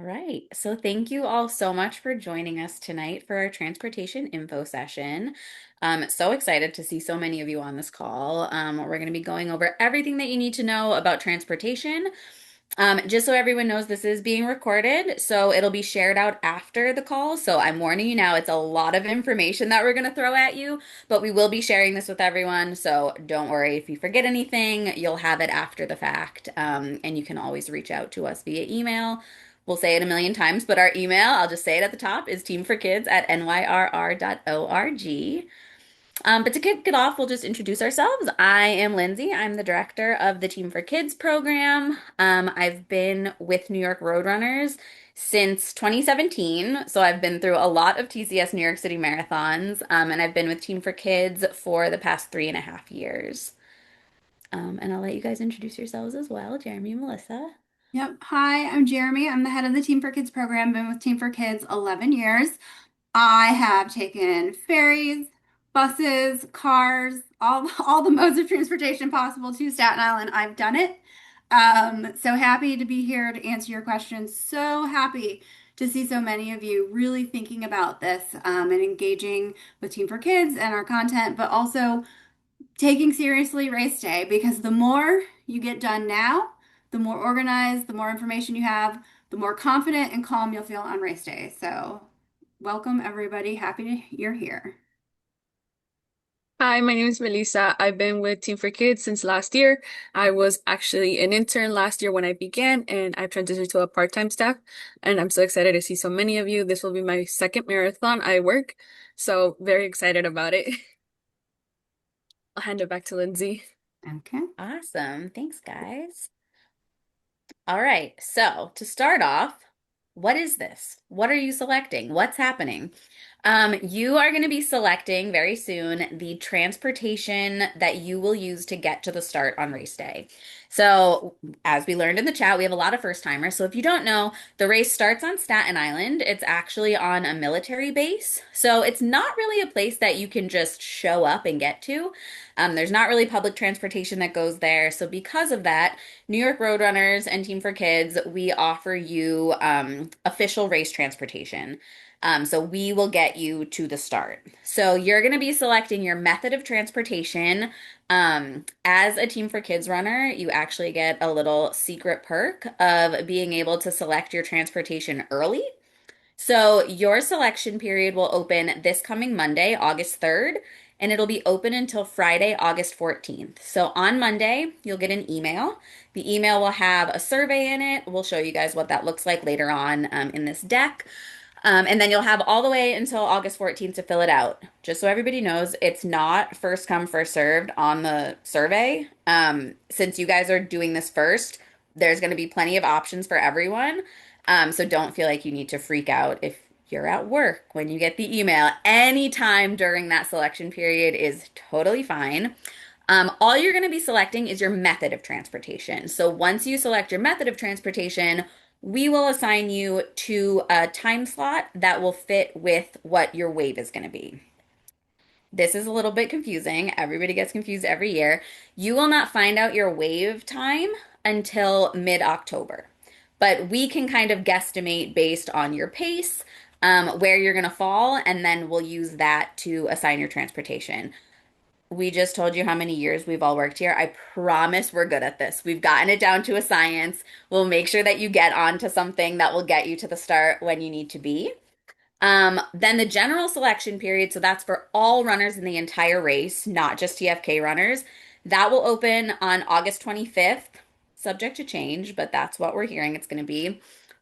right. So thank you all so much for joining us tonight for our transportation info session. So excited to see so many of you on this call. We're going to be going over everything that you need to know about transportation. Just so everyone knows, this is being recorded, so it'll be shared out after the call. So I'm warning you now, it's a lot of information that we're going to throw at you, but we will be sharing this with everyone. So don't worry if you forget anything, you'll have it after the fact. And you can always reach out to us via email. We'll say it a million times, but our email, I'll just say it at the top, is teamforkids@nyrr.org. But to kick it off, we'll just introduce ourselves. I am Lindsay. I'm the director of the Team for Kids program. I've been with New York Roadrunners since 2017. So I've been through a lot of TCS New York City marathons, and I've been with Team for Kids for the past 3.5 years. And I'll let you guys introduce yourselves as well, Jeremy and Melissa. Yep. Hi, I'm Jeremy. I'm the head of the Team for Kids program. Been with Team for Kids 11 years. I have taken ferries, buses, cars, all the modes of transportation possible to Staten Island. I've done it. So happy to be here to answer your questions. So happy to see so many of you really thinking about this and engaging with Team for Kids and our content, but also taking seriously race day because the more you get done now, the more organized, the more information you have, the more confident and calm you'll feel on race day. So, welcome everybody. You're here. Hi, my name is Melissa. I've been with Team for Kids since last year. I was actually an intern last year when I began, and I've transitioned to a part-time staff. And I'm so excited to see so many of you. This will be my second marathon I work, so very excited about it. I'll hand it back to Lindsay. Okay. Awesome. Thanks, guys. All right. So to start off, what is this? What are you selecting? What's happening? You are going to be selecting very soon the transportation that you will use to get to the start on race day. So, as we learned in the chat, we have a lot of first timers. So, if you don't know, the race starts on Staten Island. It's actually on a military base. So, it's not really a place that you can just show up and get to. There's not really public transportation that goes there. So, because of that, New York Roadrunners and Team for Kids, we offer you official race transportation. So we will get you to the start. So you're going to be selecting your method of transportation. As a Team for Kids runner, you actually get a little secret perk of being able to select your transportation early. So your selection period will open this coming Monday, August 3rd, and it'll be open until Friday, August 14th. So on Monday, you'll get an email. The email will have a survey in it. We'll show you guys what that looks like later on in this deck. And then you'll have all the way until August 14th to fill it out. Just so everybody knows, it's not first come, first served on the survey. Since you guys are doing this first, there's going to be plenty of options for everyone. So don't feel like you need to freak out if you're at work when you get the email. Anytime during that selection period is totally fine. All you're going to be selecting is your method of transportation. So once you select your method of transportation, we will assign you to a time slot that will fit with what your wave is going to be. This is a little bit confusing. Everybody gets confused every year. You will not find out your wave time until mid-October, but we can kind of guesstimate based on your pace, where you're going to fall, and then we'll use that to assign your transportation. We just told you how many years we've all worked here. I promise we're good at this. We've gotten it down to a science. We'll make sure that you get onto something that will get you to the start when you need to be. Then the general selection period, so that's for all runners in the entire race, not just TFK runners. That will open on August 25th, subject to change, but that's what we're hearing it's going to be.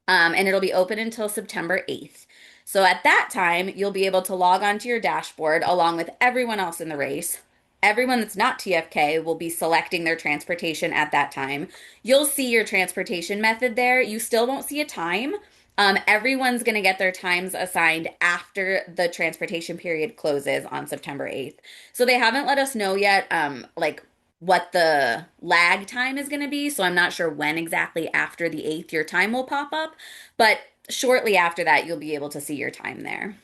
And it'll be open until September 8th. So at that time, you'll be able to log onto your dashboard along with everyone else in the race. Everyone that's not TFK will be selecting their transportation at that time. You'll see your transportation method there. You still won't see a time. Everyone's going to get their times assigned after the transportation period closes on September 8th. So they haven't let us know yet, like what the lag time is going to be. So I'm not sure when exactly after the 8th your time will pop up, but shortly after that, you'll be able to see your time there.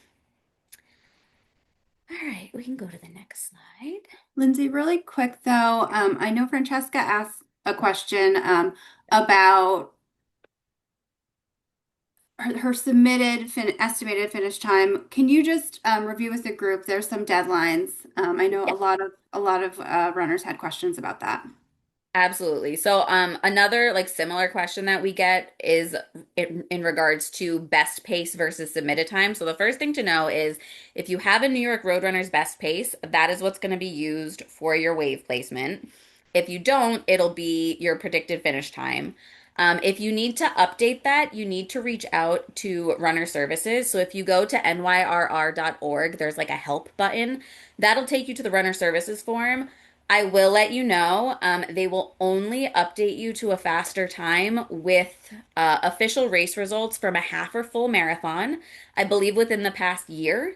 All right, we can go to the next slide. Lindsay, really quick though, I know Francesca asked a question about her submitted estimated finish time. Can you just review with the group? There's some deadlines. I know a lot of runners had questions about that. Absolutely. So, another like similar question that we get is in regards to best pace versus submitted time. So, the first thing to know is if you have a New York Roadrunners best pace, that is what's going to be used for your wave placement. If you don't, it'll be your predicted finish time. If you need to update that, you need to reach out to Runner Services. So, if you go to nyrr.org, there's like a help button that'll take you to the Runner Services form. I will let you know, they will only update you to a faster time with official race results from a half or full marathon, I believe within the past year.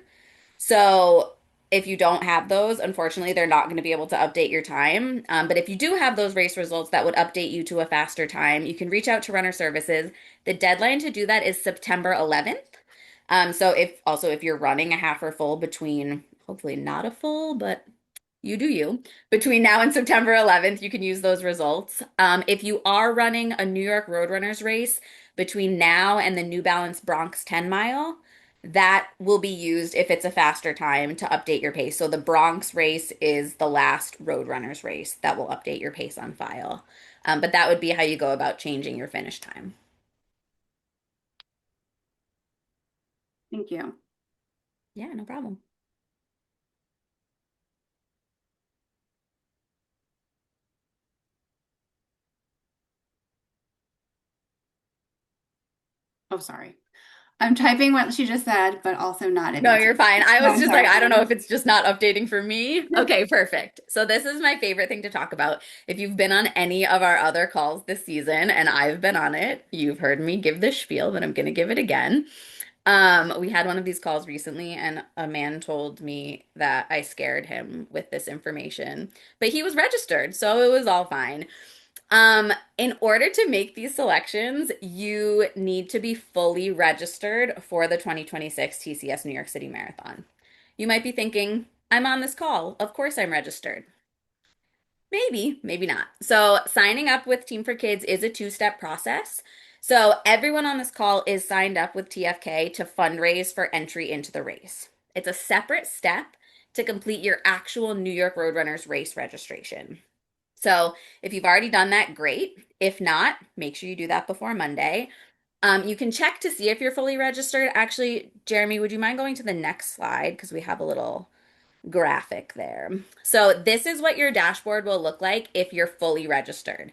So if you don't have those, unfortunately, they're not going to be able to update your time. But if you do have those race results that would update you to a faster time, you can reach out to Runner Services. The deadline to do that is September 11th. So if you're running a half or full between, hopefully not a full, but you do you. Between now and September 11th, you can use those results. If you are running a New York Roadrunners race between now and the New Balance Bronx 10 mile, that will be used if it's a faster time to update your pace. So the Bronx race is the last Roadrunners race that will update your pace on file. But that would be how you go about changing your finish time. Thank you. Yeah, no problem. Oh, sorry. I'm typing what she just said, but also not No, advancing. you're fine. I No, was I'm just like, I don't know sorry. if it's just not updating for me. Okay, perfect. So this is my favorite thing to talk about. If you've been on any of our other calls this season, and I've been on it, you've heard me give this spiel, but I'm going to give it again. We had one of these calls recently, and a man told me that I scared him with this information, but he was registered, so it was all fine. In order to make these selections, you need to be fully registered for the 2026 TCS New York City Marathon. You might be thinking, I'm on this call. Of course I'm registered. Maybe, maybe not. So, signing up with Team for Kids is a two-step process. So, everyone on this call is signed up with TFK to fundraise for entry into the race. It's a separate step to complete your actual New York Roadrunners race registration. So if you've already done that, great. If not, make sure you do that before Monday. You can check to see if you're fully registered. Actually, Jeremy, would you mind going to the next slide? Because we have a little graphic there. So this is what your dashboard will look like if you're fully registered.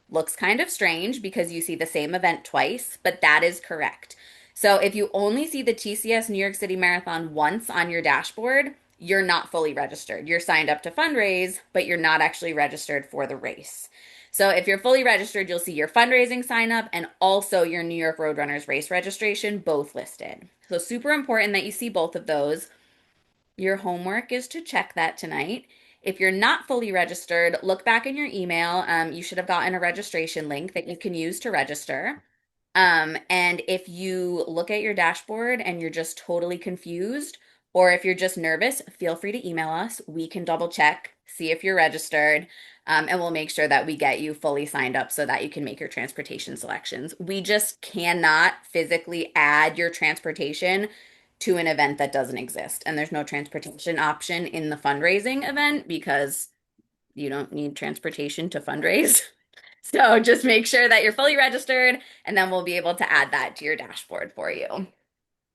Looks kind of strange because you see the same event twice, but that is correct. So if you only see the TCS New York City Marathon once on your dashboard, you're not fully registered. You're signed up to fundraise, but you're not actually registered for the race. So if you're fully registered, you'll see your fundraising sign up and also your New York Roadrunners race registration both listed. So super important that you see both of those. Your homework is to check that tonight. If you're not fully registered, look back in your email. You should have gotten a registration link that you can use to register. And if you look at your dashboard and you're just totally confused, or if you're just nervous, feel free to email us. We can double check, see if you're registered, and we'll make sure that we get you fully signed up so that you can make your transportation selections. We just cannot physically add your transportation to an event that doesn't exist. And there's no transportation option in the fundraising event because you don't need transportation to fundraise. So just make sure that you're fully registered, and then we'll be able to add that to your dashboard for you.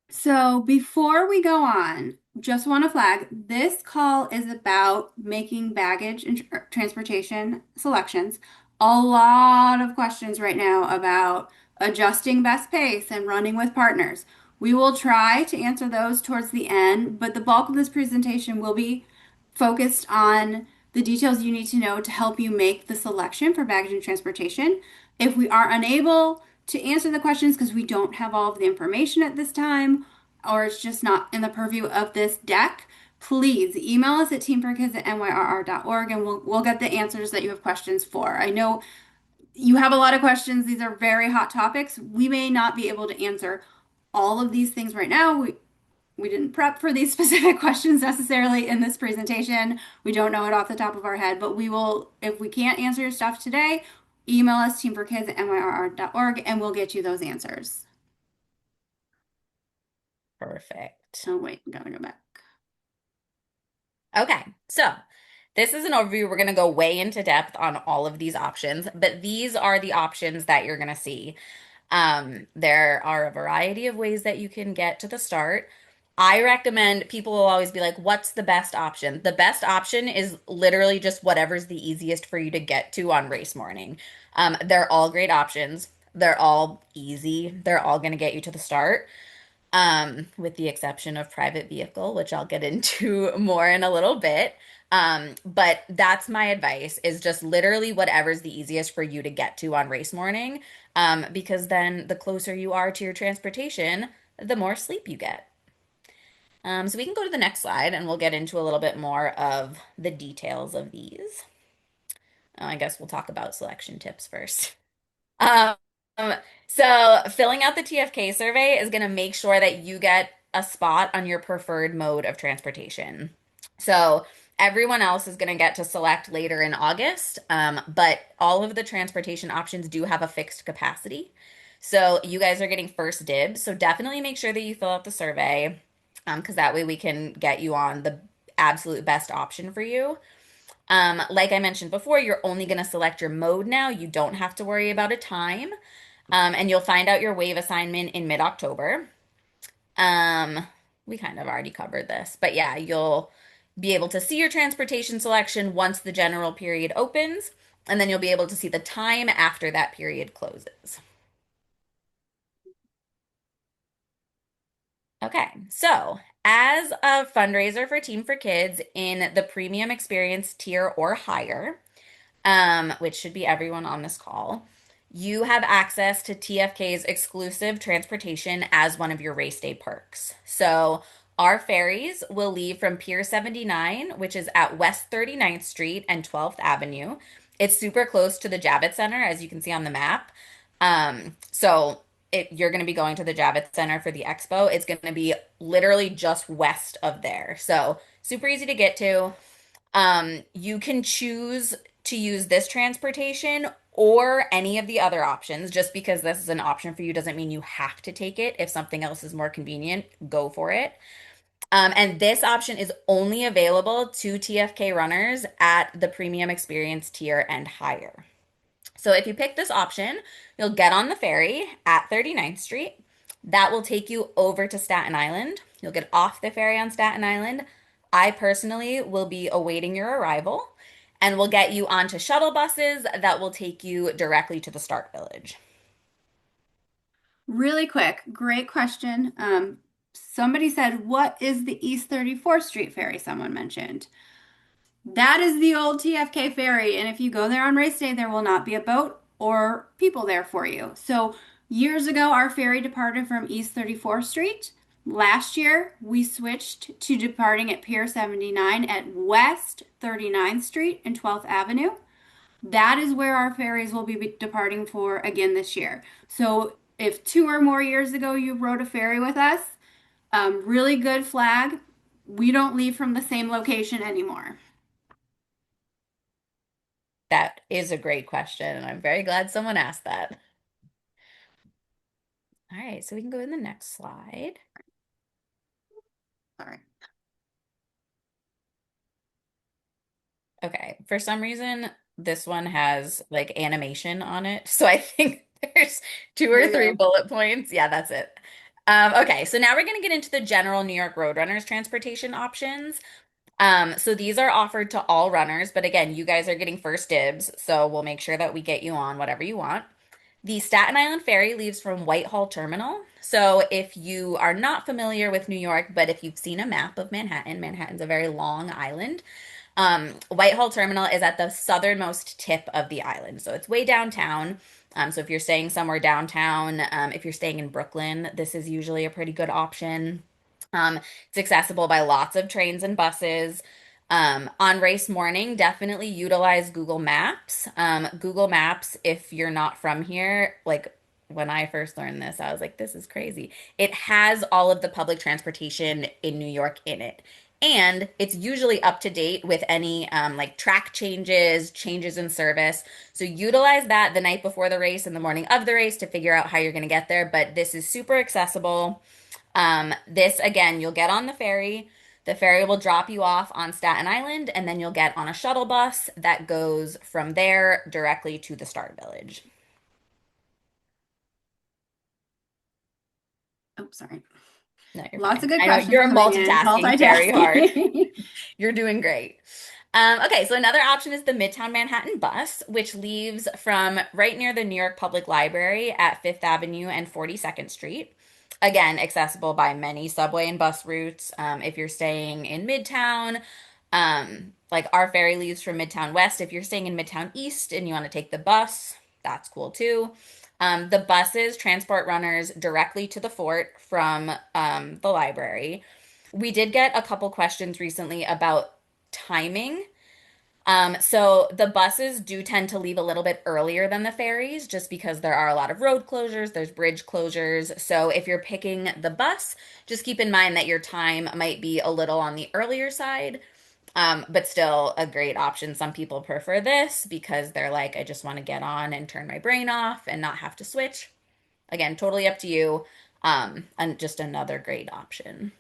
So before we go on, just want to flag this call is about making baggage and transportation selections. A lot of questions right now about adjusting best pace and running with partners. We will try to answer those towards the end, but the bulk of this presentation will be focused on the details you need to know to help you make the selection for baggage and transportation. If we are unable to answer the questions because we don't have all of the information at this time, or it's just not in the purview of this deck, please email us at teamforkids@nyrr.org and we'll get the answers that you have questions for. I know you have a lot of questions. These are very hot topics. We may not be able to answer all of these things right now. We didn't prep for these specific questions necessarily in this presentation. We don't know it off the top of our head, but we will, if we can't answer your stuff today, email us teamforkids@nyrr.org and we'll get you those answers. Perfect. Oh, wait, gotta go back. Okay, so this is an overview. We're going to go way into depth on all of these options, but these are the options that you're going to see. There are a variety of ways that you can get to the start. I recommend people will always be like, what's the best option? The best option is literally just whatever's the easiest for you to get to on race morning. They're all great options. They're all easy. They're all going to get you to the start, with the exception of private vehicle, which I'll get into more in a little bit. But that's my advice is just literally whatever's the easiest for you to get to on race morning. Because then the closer you are to your transportation, the more sleep you get. So we can go to the next slide and we'll get into a little bit more of the details of these. I guess we'll talk about selection tips first. Um, so filling out the TFK survey is going to make sure that you get a spot on your preferred mode of transportation. So everyone else is going to get to select later in August, but all of the transportation options do have a fixed capacity. So you guys are getting first dibs. So definitely make sure that you fill out the survey, because that way we can get you on the absolute best option for you. Like I mentioned before, you're only going to select your mode now. You don't have to worry about a time. And you'll find out your wave assignment in mid-October. Um, we kind of already covered this, but yeah, you'll be able to see your transportation selection once the general period opens, and then you'll be able to see the time after that period closes. Okay, so as a fundraiser for Team for Kids in the premium experience tier or higher, which should be everyone on this call, you have access to TFK's exclusive transportation as one of your race day perks. So our ferries will leave from Pier 79, which is at West 39th Street and 12th Avenue. It's super close to the Javits Center, as you can see on the map. You're going to be going to the Javits Center for the expo. It's going to be literally just west of there. So super easy to get to. You can choose to use this transportation or any of the other options. Just because this is an option for you doesn't mean you have to take it. If something else is more convenient, go for it. And this option is only available to TFK runners at the premium experience tier and higher. So if you pick this option, you'll get on the ferry at 39th Street. That will take you over to Staten Island. You'll get off the ferry on Staten Island. I personally will be awaiting your arrival and we'll get you onto shuttle buses that will take you directly to the Start Village. Really quick, great question. Somebody said, what is the East 34th Street ferry? Someone mentioned. That is the old TFK ferry, and if you go there on race day, there will not be a boat or people there for you. So, years ago, our ferry departed from East 34th Street. Last year, we switched to departing at Pier 79 at West 39th Street and 12th Avenue. That is where our ferries will be departing for again this year. So, if 2 or more years ago you rode a ferry with us, really good flag. We don't leave from the same location anymore. That is a great question, and I'm very glad someone asked that. All right, so we can go to the next slide. Sorry. Okay, for some reason, this one has like animation on it. So I think there's two There or you three go. bullet points. Yeah, that's it. Okay, so now we're going to get into the general New York Roadrunners transportation options. So these are offered to all runners, but again, you guys are getting first dibs, so we'll make sure that we get you on whatever you want. The Staten Island Ferry leaves from Whitehall Terminal. So if you are not familiar with New York, but if you've seen a map of Manhattan, Manhattan's a very long island. Whitehall Terminal is at the southernmost tip of the island, so it's way downtown. So if you're staying somewhere downtown, if you're staying in Brooklyn, this is usually a pretty good option. It's accessible by lots of trains and buses. On race morning, definitely utilize Google Maps. Google Maps, if you're not from here, like when I first learned this, I was like, this is crazy. It has all of the public transportation in New York in it. And it's usually up to date with any like track changes, changes in service. So utilize that the night before the race and the morning of the race to figure out how you're going to get there. But this is super accessible. This again, you'll get on the ferry. The ferry will drop you off on Staten Island, and then you'll get on a shuttle bus that goes from there directly to the Star Village. Oh, sorry. No, you're Lots of fine. good I know questions you're coming in. multitasking very hard. Multitasking. You're doing great. Okay, so another option is the Midtown Manhattan bus, which leaves from right near the New York Public Library at Fifth Avenue and 42nd Street. Again, accessible by many subway and bus routes. If you're staying in Midtown, like our ferry leaves from Midtown West. If you're staying in Midtown East and you want to take the bus, that's cool too. The buses transport runners directly to the fort from the library. We did get a couple questions recently about timing. So the buses do tend to leave a little bit earlier than the ferries just because there are a lot of road closures, there's bridge closures. So if you're picking the bus, just keep in mind that your time might be a little on the earlier side, but still a great option. Some people prefer this because they're like, I just want to get on and turn my brain off and not have to switch. Again, totally up to you. And just another great option.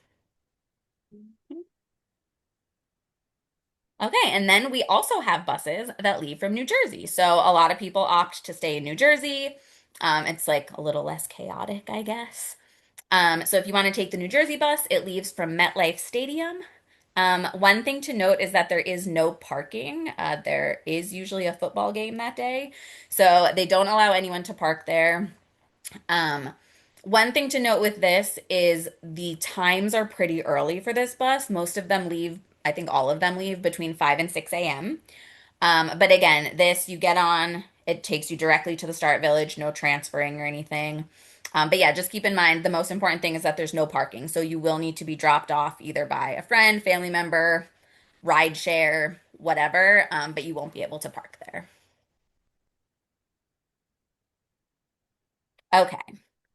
Okay, and then we also have buses that leave from New Jersey. So a lot of people opt to stay in New Jersey. It's like a little less chaotic, I guess. So if you want to take the New Jersey bus, it leaves from MetLife Stadium. One thing to note is that there is no parking. There is usually a football game that day, so they don't allow anyone to park there. Um, One thing to note with this is the times are pretty early for this bus. Most of them leave, I think all of them leave between 5 and 6 a.m. But again, this you get on, it takes you directly to the Start Village, no transferring or anything. But yeah, just keep in mind the most important thing is that there's no parking. So you will need to be dropped off either by a friend, family member, ride share, whatever, but you won't be able to park there. Okay,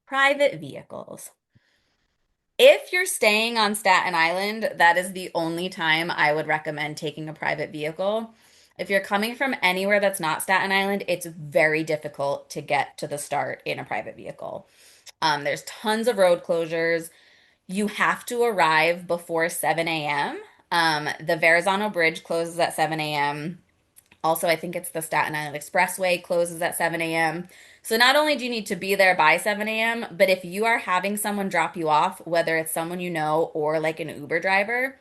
private vehicles. If you're staying on Staten Island, that is the only time I would recommend taking a private vehicle. If you're coming from anywhere that's not Staten Island, it's very difficult to get to the start in a private vehicle. There's tons of road closures. You have to arrive before 7 a.m. The Verrazano Bridge closes at 7 a.m. Also, I think it's the Staten Island Expressway closes at 7 a.m. So not only do you need to be there by 7 a.m., but if you are having someone drop you off, whether it's someone you know or like an Uber driver,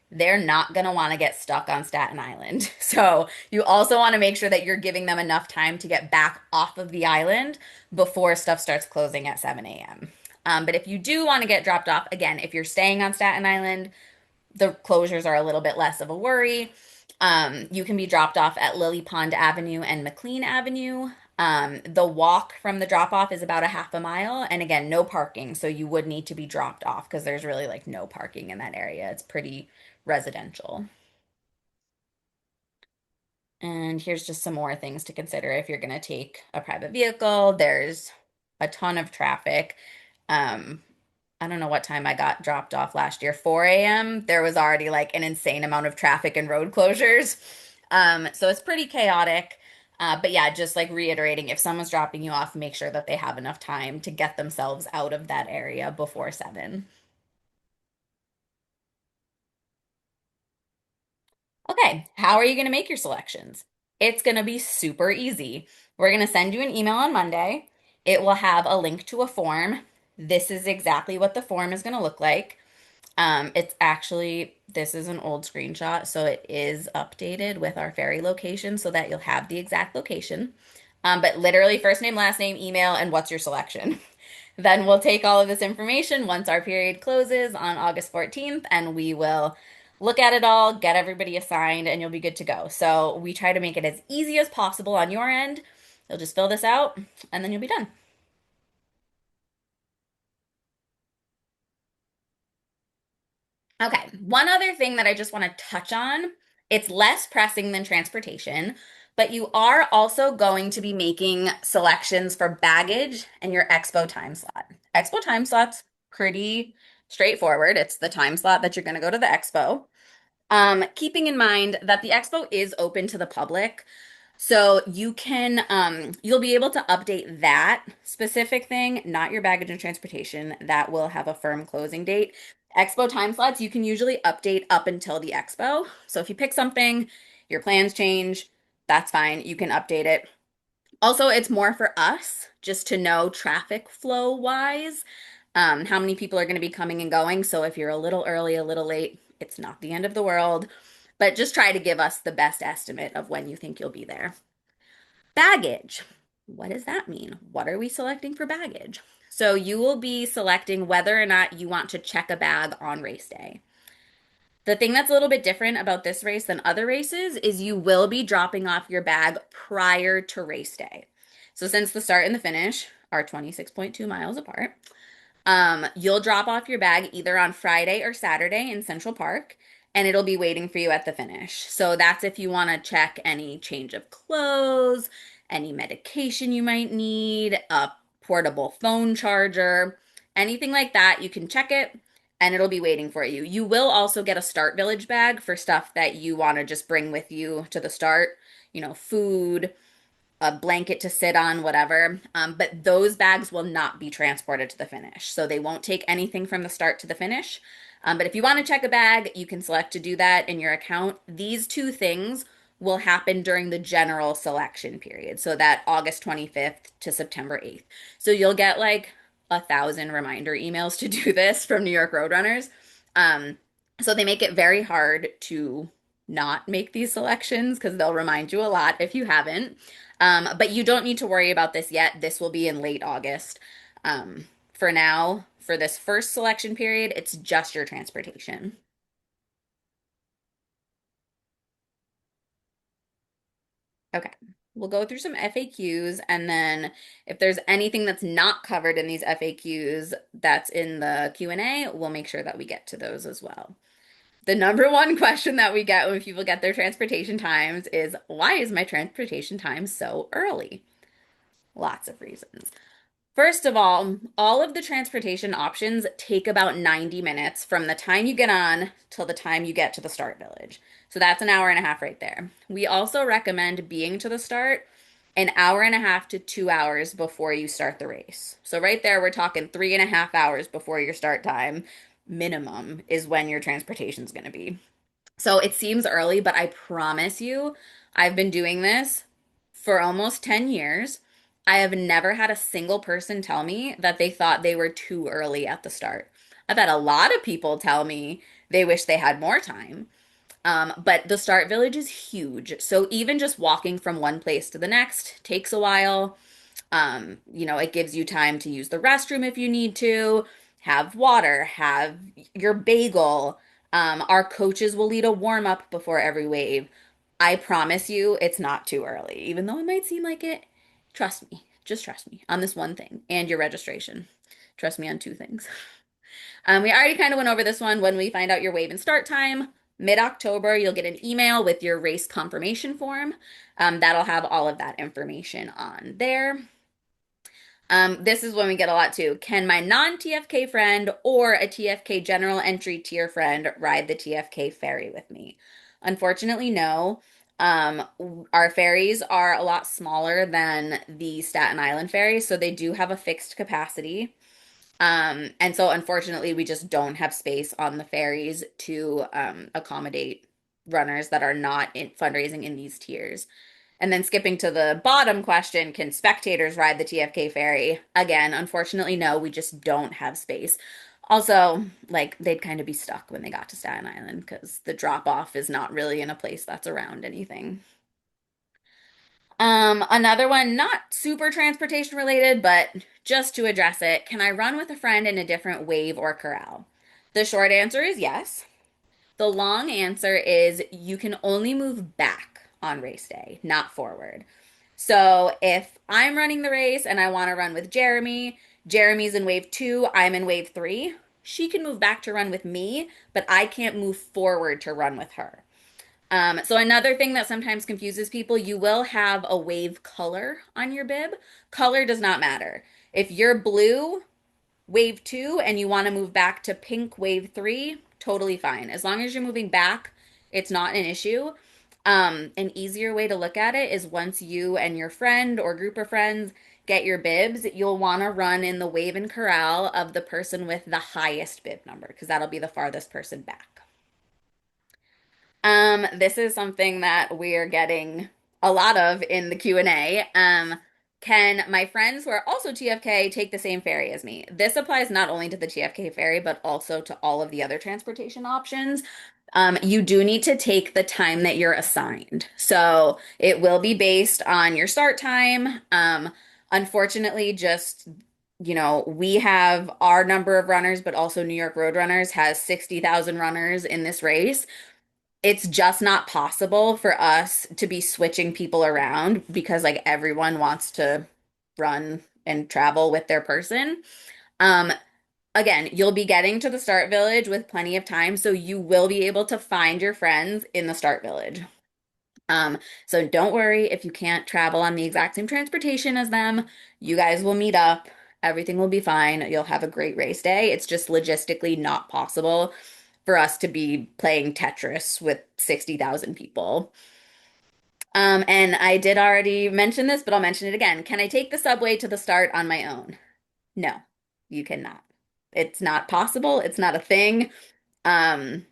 they're not going to want to get stuck on Staten Island. So you also want to make sure that you're giving them enough time to get back off of the island before stuff starts closing at 7 a.m. But if you do want to get dropped off, again, if you're staying on Staten Island, the closures are a little bit less of a worry. You can be dropped off at Lily Pond Avenue and McLean Avenue. The walk from the drop off is about a half a mile. And again, no parking. So you would need to be dropped off because there's really like no parking in that area. It's pretty residential. And here's just some more things to consider if you're going to take a private vehicle. There's a ton of traffic. Um, I don't know what time I got dropped off last year, 4 a.m. There was already like an insane amount of traffic and road closures. So it's pretty chaotic. But yeah, just like reiterating, if someone's dropping you off, make sure that they have enough time to get themselves out of that area before 7. Okay, how are you going to make your selections? It's going to be super easy. We're going to send you an email on Monday. It will have a link to a form. This is exactly what the form is going to look like. It's actually, this is an old screenshot, so it is updated with our ferry location so that you'll have the exact location. But literally first name, last name, email, and what's your selection. Then we'll take all of this information once our period closes on August 14th, and we will look at it all, get everybody assigned, and you'll be good to go. So we try to make it as easy as possible on your end. You'll just fill this out, and then you'll be done. Okay, one other thing that I just want to touch on, it's less pressing than transportation, but you are also going to be making selections for baggage and your expo time slot. Expo time slot's pretty straightforward. It's the time slot that you're going to go to the expo. Keeping in mind that the expo is open to the public. So you can you'll be able to update that specific thing, not your baggage and transportation. That will have a firm closing date. Expo time slots you can usually update up until the expo. So if you pick something, your plans change, that's fine. You can update it. Also, it's more for us just to know traffic flow wise, how many people are going to be coming and going. So if you're a little early, a little late, it's not the end of the world. But just try to give us the best estimate of when you think you'll be there. Baggage. What does that mean? What are we selecting for baggage? So you will be selecting whether or not you want to check a bag on race day. The thing that's a little bit different about this race than other races is you will be dropping off your bag prior to race day. So since the start and the finish are 26.2 miles apart, you'll drop off your bag either on Friday or Saturday in Central Park, and it'll be waiting for you at the finish. So that's if you want to check any change of clothes, any medication you might need, a portable phone charger, anything like that, you can check it and it'll be waiting for you. You will also get a Start Village bag for stuff that you want to just bring with you to the start, food, a blanket to sit on, whatever. But those bags will not be transported to the finish. So they won't take anything from the start to the finish. But if you want to check a bag, you can select to do that in your account. These two things will happen during the general selection period. So that August 25th to September 8th. So you'll get like 1,000 reminder emails to do this from New York Roadrunners. Um, so they make it very hard to not make these selections because they'll remind you a lot if you haven't. But you don't need to worry about this yet. This will be in late August. For now, for this first selection period, it's just your transportation. Okay. We'll go through some FAQs, and then if there's anything that's not covered in these FAQs that's in the Q&A, we'll make sure that we get to those as well. The number one question that we get when people get their transportation times is, why is my transportation time so early? Lots of reasons. First of all of the transportation options take about 90 minutes from the time you get on till the time you get to the start village. So that's an hour and a half right there. We also recommend being to the start an hour and a half to 2 hours before you start the race. So right there, we're talking 3.5 hours before your start time minimum is when your transportation is going to be. So it seems early, but I promise you, I've been doing this for almost 10 years. I have never had a single person tell me that they thought they were too early at the start. I've had a lot of people tell me they wish they had more time. But the start village is huge. So even just walking from one place to the next takes a while. It gives you time to use the restroom if you need to, have water, have your bagel. Our coaches will lead a warm up before every wave. I promise you, it's not too early, even though it might seem like it. Trust me, just trust me on this one thing and your registration. Trust me on two things. We already kind of went over this one. When we find out your wave and start time, mid-October, you'll get an email with your race confirmation form. That'll have all of that information on there. This is when we get a lot too. Can my non-TFK friend or a TFK general entry tier friend ride the TFK ferry with me? Unfortunately, no. Um, our ferries are a lot smaller than the Staten Island ferry, so they do have a fixed capacity. And so unfortunately, we just don't have space on the ferries to accommodate runners that are not in fundraising in these tiers. And then skipping to the bottom question, can spectators ride the TFK ferry? Again, unfortunately, no, we just don't have space. Also, like they'd kind of be stuck when they got to Staten Island because the drop off is not really in a place that's around anything. Another one, not super transportation related, but just to address it, can I run with a friend in a different wave or corral? The short answer is yes. The long answer is you can only move back on race day, not forward. So if I'm running the race and I want to run with Jeremy, Jeremy's in wave two, I'm in wave three. She can move back to run with me, but I can't move forward to run with her. So another thing that sometimes confuses people, you will have a wave color on your bib. Color does not matter. If you're blue, wave two, and you want to move back to pink wave three, totally fine. As long as you're moving back, it's not an issue. An easier way to look at it is once you and your friend or group of friends get your bibs, you'll want to run in the wave and corral of the person with the highest bib number because that'll be the farthest person back. This is something that we're getting a lot of in the Q&A. Can my friends who are also TFK take the same ferry as me? This applies not only to the TFK ferry, but also to all of the other transportation options. You do need to take the time that you're assigned. So it will be based on your start time. Unfortunately, we have our number of runners, but also New York Road Runners has 60,000 runners in this race. It's just not possible for us to be switching people around because like everyone wants to run and travel with their person. Um, Again, you'll be getting to the start village with plenty of time, so you will be able to find your friends in the start village. Um, so don't worry if you can't travel on the exact same transportation as them. You guys will meet up. Everything will be fine. You'll have a great race day. It's just logistically not possible for us to be playing Tetris with 60,000 people. And I did already mention this, but I'll mention it again. Can I take the subway to the start on my own? No, you cannot. It's not possible. It's not a thing. Um,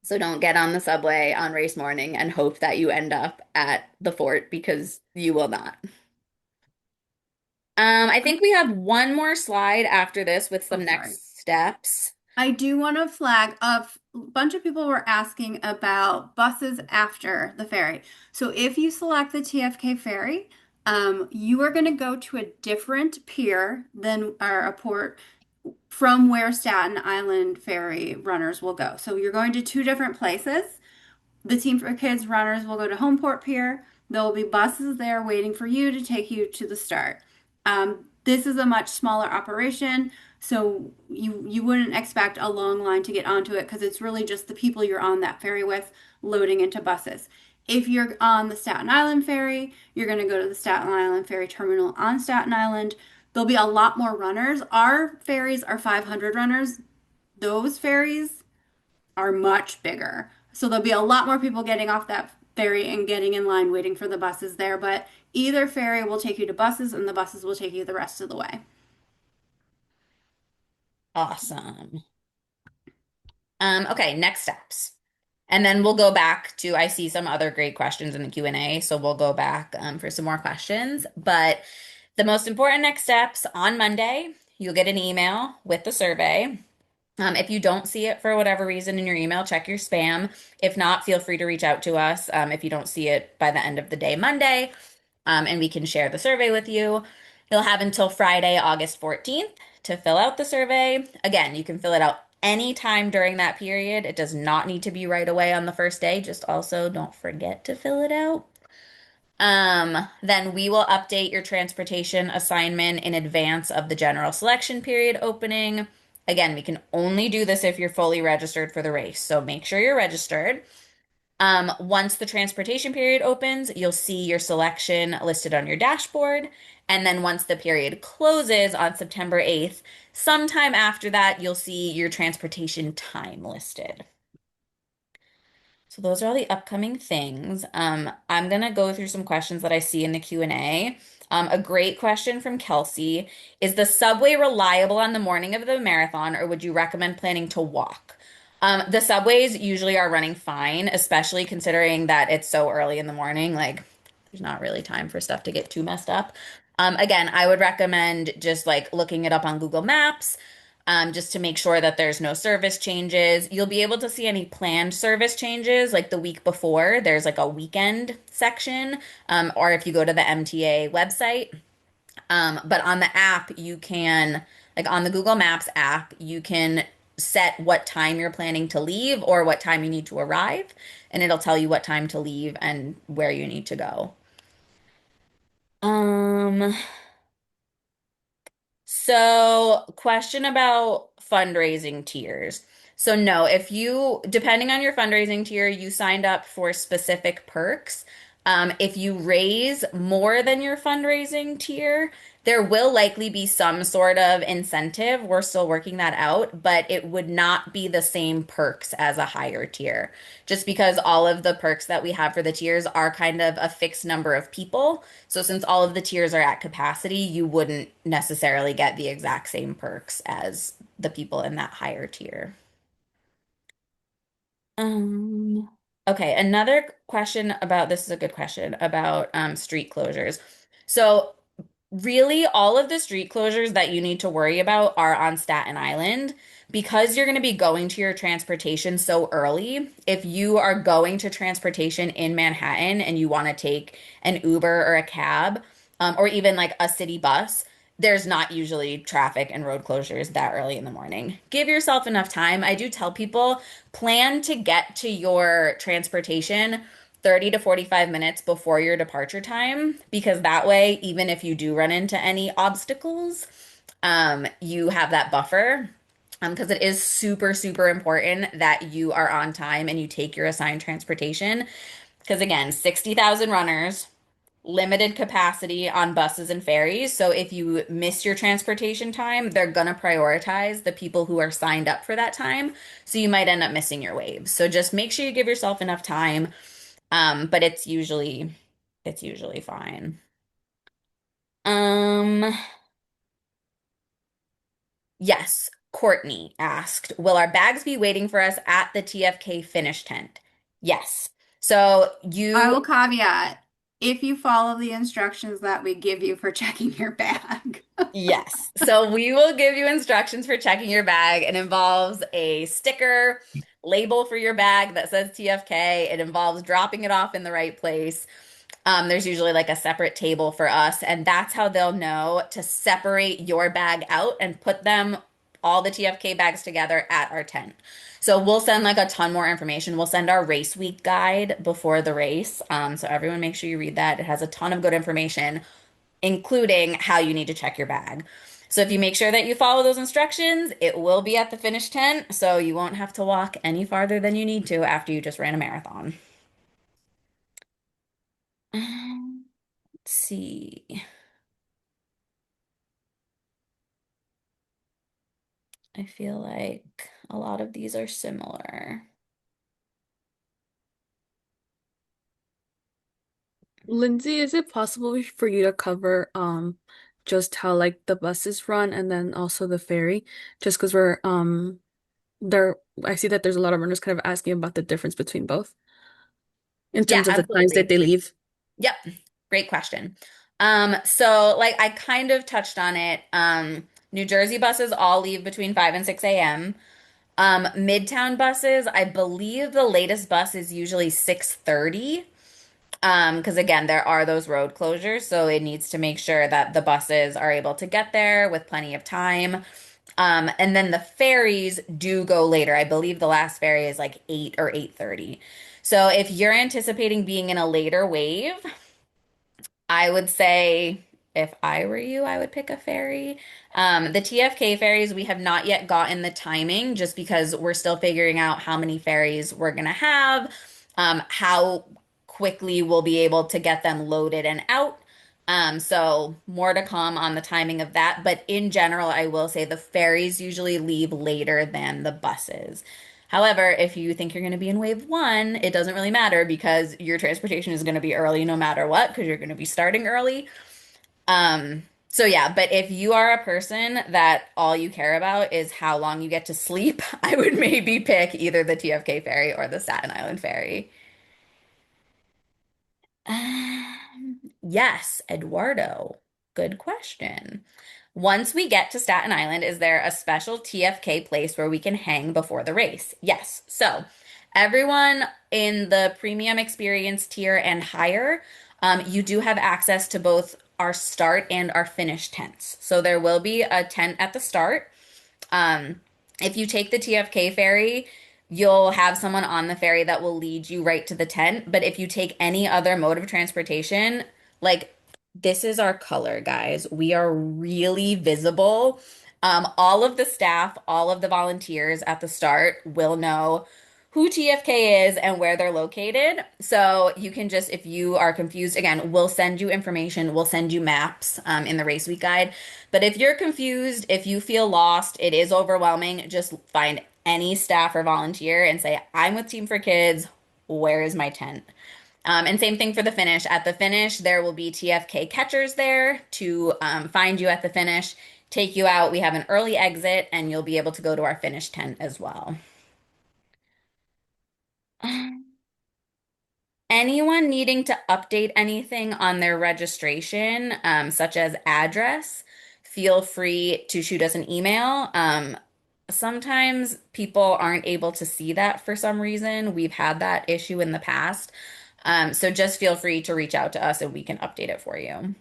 so don't get on the subway on race morning and hope that you end up at the fort because you will not. I think we have one more slide after this with Oh, some sorry. next steps. I do want to flag a bunch of people were asking about buses after the ferry. So if you select the TFK ferry, you are going to go to a different pier than or a port from where Staten Island ferry runners will go. So you're going to two different places. The Team for Kids runners will go to Homeport Pier. There will be buses there waiting for you to take you to the start. This is a much smaller operation, so you wouldn't expect a long line to get onto it because it's really just the people you're on that ferry with loading into buses. If you're on the Staten Island ferry, you're going to go to the Staten Island ferry terminal on Staten Island. There'll be a lot more runners. Our ferries are 500 runners. Those ferries are much bigger. So there'll be a lot more people getting off that ferry and getting in line waiting for the buses there. But either ferry will take you to buses and the buses will take you the rest of the way. Awesome. Okay, next steps. And then we'll go back to, I see some other great questions in the Q&A, so we'll go back for some more questions. But the most important next steps on Monday, you'll get an email with the survey. If you don't see it for whatever reason in your email, check your spam. If not, feel free to reach out to us if you don't see it by the end of the day Monday, and we can share the survey with you. You'll have until Friday, August 14th to fill out the survey. Again, you can fill it out anytime during that period. It does not need to be right away on the first day. Just also don't forget to fill it out. Then we will update your transportation assignment in advance of the general selection period opening. Again, we can only do this if you're fully registered for the race, so make sure you're registered. Once the transportation period opens, you'll see your selection listed on your dashboard. And then once the period closes on September 8th, sometime after that, you'll see your transportation time listed. So those are all the upcoming things. I'm gonna go through some questions that I see in the Q&A. A great question from Kelsey. Is the subway reliable on the morning of the marathon, or would you recommend planning to walk? The subways usually are running fine, especially considering that it's so early in the morning. Like, there's not really time for stuff to get too messed up. Again, I would recommend just like looking it up on Google Maps, just to make sure that there's no service changes. You'll be able to see any planned service changes like the week before. There's like a weekend section, or if you go to the MTA website. But on the app, you can, like on the Google Maps app, you can set what time you're planning to leave or what time you need to arrive, and it'll tell you what time to leave and where you need to go. Um, So, question about fundraising tiers. So, no, if you, depending on your fundraising tier, you signed up for specific perks. If you raise more than your fundraising tier, There will likely be some sort of incentive. We're still working that out, but it would not be the same perks as a higher tier, just because all of the perks that we have for the tiers are kind of a fixed number of people. So since all of the tiers are at capacity, you wouldn't necessarily get the exact same perks as the people in that higher tier. Um, okay, another question about this is a good question about street closures. So really, all of the street closures that you need to worry about are on Staten Island because you're going to be going to your transportation so early. If you are going to transportation in Manhattan and you want to take an Uber or a cab, or even like a city bus, there's not usually traffic and road closures that early in the morning. Give yourself enough time. I do tell people plan to get to your transportation 30 to 45 minutes before your departure time because that way, even if you do run into any obstacles, you have that buffer. Because it is super, super important that you are on time and you take your assigned transportation. Because again, 60,000 runners, limited capacity on buses and ferries. So if you miss your transportation time, they're going to prioritize the people who are signed up for that time. So you might end up missing your waves. So just make sure you give yourself enough time. But it's usually fine. Um, yes, Courtney asked, will our bags be waiting for us at the TFK finish tent? Yes. So I you will caveat if you follow the instructions that we give you for checking your bag. Yes. So we will give you instructions for checking your bag. It involves a sticker label for your bag that says TFK. It involves dropping it off in the right place. There's usually like a separate table for us, and that's how they'll know to separate your bag out and put them all the TFK bags together at our tent. So we'll send like a ton more information. We'll send our race week guide before the race. So everyone make sure you read that. It has a ton of good information including how you need to check your bag. So if you make sure that you follow those instructions, it will be at the finish tent, so you won't have to walk any farther than you need to after you just ran a marathon. Let's see. I feel like a lot of these are similar. Lindsay, is it possible for you to cover just how like the buses run and then also the ferry? Just because we're there I see that there's a lot of runners kind of asking about the difference between both in Yeah, terms of the times that absolutely. they leave. Yep. Great question. So like I kind of touched on it. New Jersey buses all leave between 5 and 6 a.m. Midtown buses, I believe the latest bus is usually 6:30. Because again, there are those road closures, so it needs to make sure that the buses are able to get there with plenty of time. And then the ferries do go later. I believe the last ferry is like 8 or 8:30. So if you're anticipating being in a later wave, I would say if I were you, I would pick a ferry. The TFK ferries, we have not yet gotten the timing just because we're still figuring out how many ferries we're going to have, how quickly we'll be able to get them loaded and out. So more to come on the timing of that. But in general, I will say the ferries usually leave later than the buses. However, if you think you're going to be in wave one, it doesn't really matter because your transportation is going to be early no matter what, because you're going to be starting early. So yeah, but if you are a person that all you care about is how long you get to sleep, I would maybe pick either the TFK ferry or the Staten Island ferry. Yes, Eduardo. Good question. Once we get to Staten Island, is there a special TFK place where we can hang before the race? Yes. So, everyone in the premium experience tier and higher, you do have access to both our start and our finish tents. So, there will be a tent at the start. Um, if you take the TFK ferry, you'll have someone on the ferry that will lead you right to the tent. But if you take any other mode of transportation, like this is our color, guys. We are really visible. All of the staff, all of the volunteers at the start will know who TFK is and where they're located. So you can just, if you are confused, again, we'll send you information, we'll send you maps in the race week guide. But if you're confused, if you feel lost, it is overwhelming, just find any staff or volunteer and say, I'm with Team for Kids. Where is my tent? And same thing for the finish. At the finish, there will be TFK catchers there to find you at the finish, take you out. We have an early exit, and you'll be able to go to our finish tent as well. Anyone needing to update anything on their registration, such as address, feel free to shoot us an email. Sometimes people aren't able to see that for some reason. We've had that issue in the past. So just feel free to reach out to us and we can update it for you.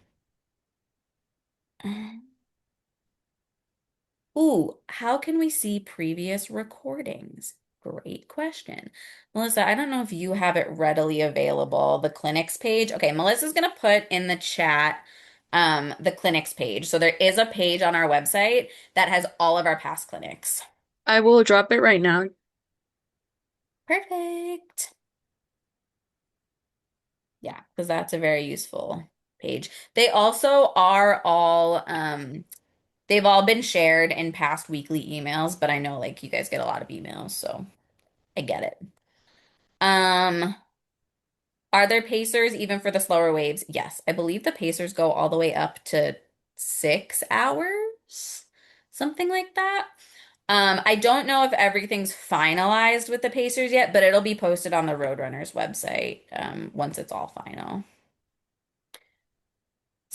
Ooh, how can we see previous recordings? Great question. Melissa, I don't know if you have it readily available, the clinics page. Okay, Melissa's gonna put in the chat the clinics page. So there is a page on our website that has all of our past clinics. I will drop it right now. Perfect. Yeah, because that's a very useful page. They also are all they've all been shared in past weekly emails, but I know like you guys get a lot of emails, so I get it. Um, are there pacers even for the slower waves? Yes, I believe the pacers go all the way up to 6 hours, something like that. I don't know if everything's finalized with the pacers yet, but it'll be posted on the Roadrunners website, once it's all final.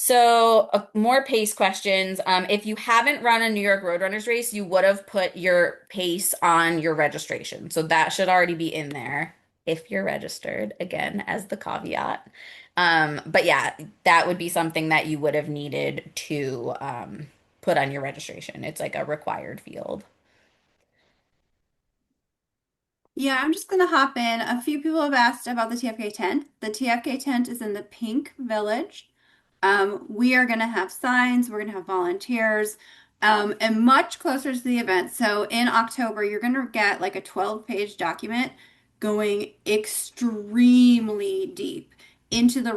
So, more pace questions. If you haven't run a New York Roadrunners race, you would have put your pace on your registration. So that should already be in there if you're registered, again, as the caveat. But yeah, that would be something that you would have needed to put on your registration. It's like a required field. Yeah, I'm just gonna hop in. A few people have asked about the TFK tent. The TFK tent is in the Pink Village. We are going to have signs, we're going to have volunteers, and much closer to the event. So in October, you're going to get like a 12-page document going extremely deep into the